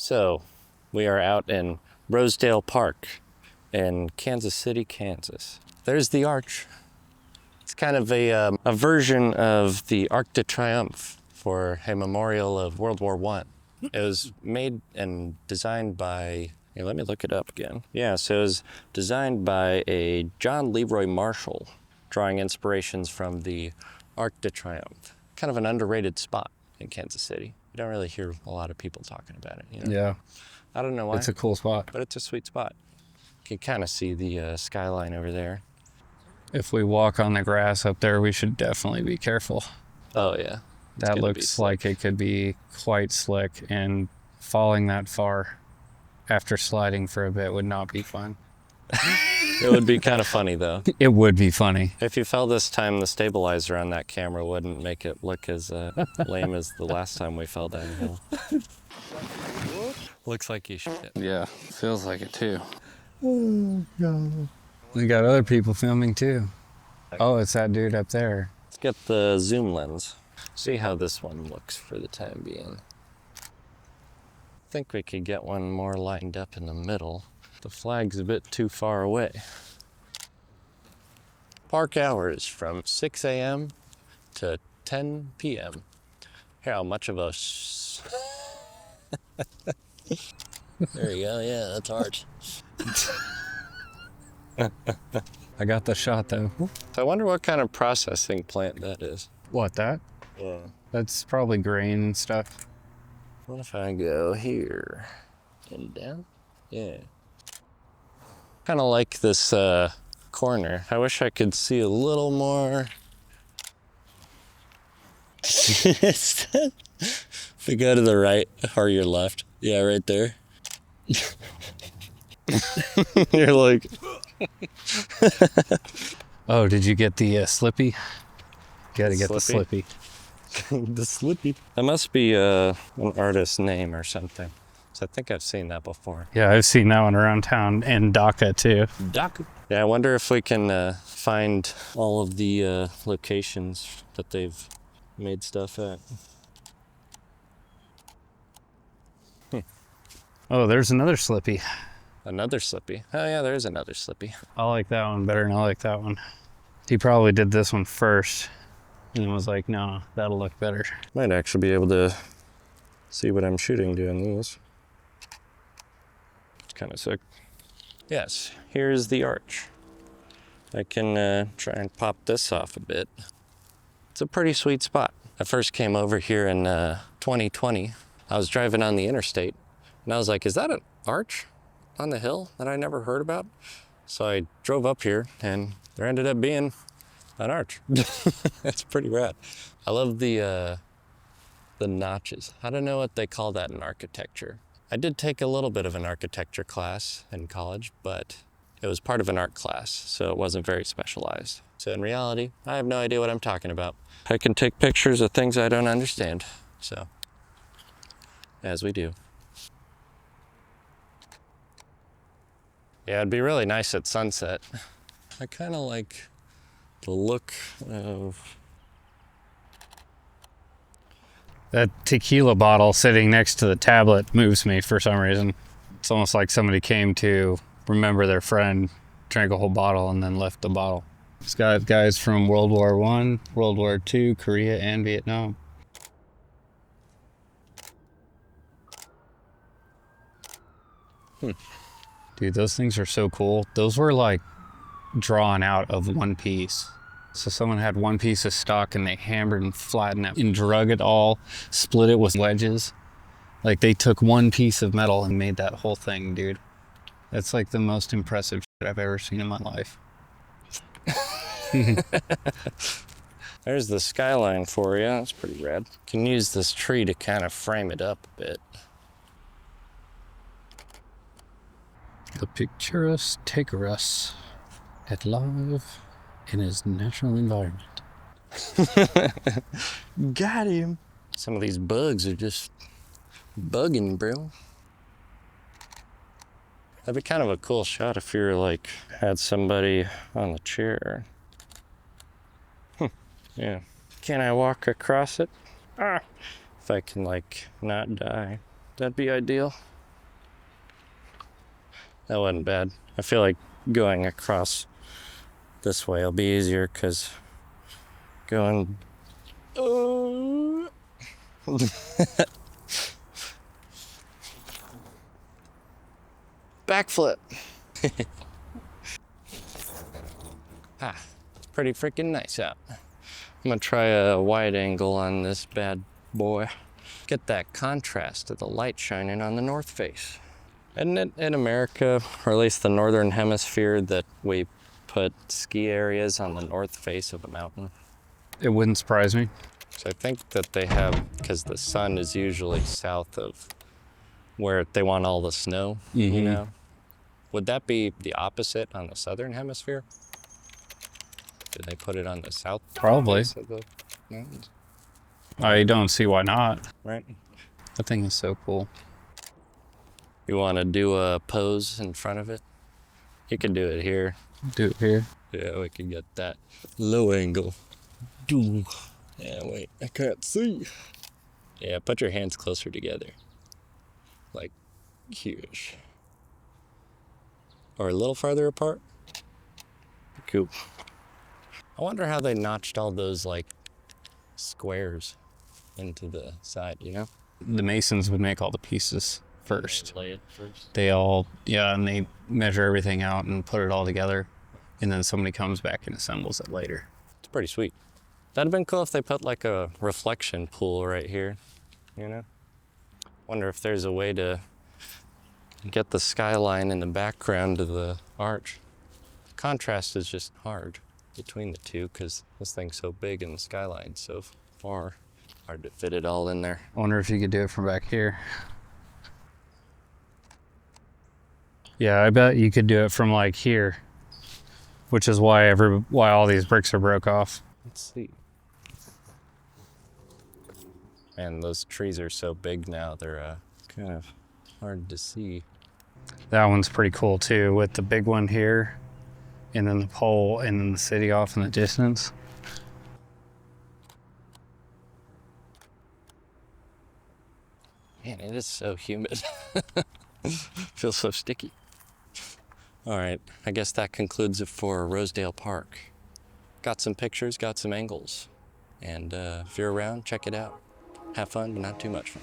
So, we are out in Rosedale Park in Kansas City, Kansas. There's the arch. It's kind of a version of the Arc de Triomphe for a memorial of World War I. It was made and designed by, let me look it up again. Yeah, so it was designed by a John Leroy Marshall, drawing inspirations from the Arc de Triomphe. Kind of an underrated spot in Kansas City. You don't really hear a lot of people talking about it, you know? Yeah. I don't know why. It's a cool spot. But it's a sweet spot. You can kind of see the skyline over there. If we walk on the grass up there, we should definitely be careful. Oh, yeah. That looks like it could be quite slick, and falling that far after sliding for a bit would not be fun. It would be kind of funny, though. It would be funny. If you fell this time, the stabilizer on that camera wouldn't make it look as lame as the last time we fell downhill. Looks like you should. Yeah, feels like it too. Oh, God. We got other people filming too. Oh, it's that dude up there. Let's get the zoom lens. See how this one looks for the time being. I think we could get one more lined up in the middle. The flag's a bit too far away. Park hours from 6 a.m. to 10 p.m. Here, how much of a... There you go, yeah, that's art. I got the shot though. I wonder what kind of processing plant that is. What, that? Yeah. That's probably grain and stuff. What if I go here and down? Yeah. Kind of like this corner. I wish I could see a little more. If we go to the right or your left. Yeah, right there. You're like... Oh, did you get the Slippy? Gotta get the Slippy. The Slippy. That must be an artist's name or something. So I think I've seen that before. Yeah, I've seen that one around town, and DACA too. DACA. Yeah, I wonder if we can find all of the locations that they've made stuff at. Oh, there's another Slippy. Another Slippy. Oh yeah, there's another Slippy. I like that one better than I like that one. He probably did this one first and was like, no, that'll look better. Might actually be able to see what I'm shooting doing these. It's kind of sick. Yes, here's the arch. I can try and pop this off a bit. It's a pretty sweet spot. I first came over here in 2020. I was driving on the interstate and I was like, is that an arch on the hill that I never heard about? So I drove up here and there ended up being an arch. That's pretty rad. I love the notches. I don't know what they call that in architecture. I did take a little bit of an architecture class in college, but it was part of an art class, so it wasn't very specialized. So in reality, I have no idea what I'm talking about. I can take pictures of things I don't understand, so as we do. Yeah, it'd be really nice at sunset. I kind of like the look of... That tequila bottle sitting next to the tablet moves me for some reason. It's almost like somebody came to remember their friend, drank a whole bottle, and then left the bottle. It's got guys from World War I, World War II, Korea, and Vietnam. Dude, those things are so cool. Those were like drawn out of one piece. So someone had one piece of stock and they hammered and flattened it and drug it all, split it with wedges. Like they took one piece of metal and made that whole thing, dude. That's like the most impressive shit I've ever seen in my life. There's the skyline for you. That's pretty rad. Can use this tree to kind of frame it up a bit. The picturesque Takerus at live in his natural environment. Got him. Some of these bugs are just bugging, bro. That'd be kind of a cool shot if you're like, had somebody on the chair. Yeah. Can I walk across it? If I can like not die, that'd be ideal. That wasn't bad. I feel like going across this way will be easier because going. Backflip. It's pretty freaking nice out. I'm gonna try a wide angle on this bad boy. Get that contrast of the light shining on the north face. Isn't it in America, or at least the northern hemisphere, that we put ski areas on the north face of a mountain? It wouldn't surprise me. So I think that they have, because the sun is usually south of where they want all the snow, you know? Would that be the opposite on the southern hemisphere? Did they put it on the south? Probably. Face of the mountains? I don't see why not. Right. That thing is so cool. You want to do a pose in front of it? You can do it here. Do it here. Yeah, we can get that low angle. Yeah, wait, I can't see. Yeah, put your hands closer together. Like here-ish. Or a little farther apart. Cool. I wonder how they notched all those like squares into the side, you know? The masons would make all the pieces first. Lay it first. They all, yeah, and they measure everything out and put it all together. And then somebody comes back and assembles it later. It's pretty sweet. That'd have been cool if they put like a reflection pool right here, you know? Wonder if there's a way to get the skyline in the background of the arch. Contrast is just hard between the two because this thing's so big and the skyline's so far. Hard to fit it all in there. I wonder if you could do it from back here. Yeah, I bet you could do it from like here, which is why all these bricks are broke off. Let's see. Man, those trees are so big now, they're kind of hard to see. That one's pretty cool too, with the big one here, and then the pole, and then the city off in the distance. Man, it is so humid. Feels so sticky. All right, I guess that concludes it for Rosedale Park. Got some pictures, got some angles. And if you're around, check it out. Have fun, but not too much fun.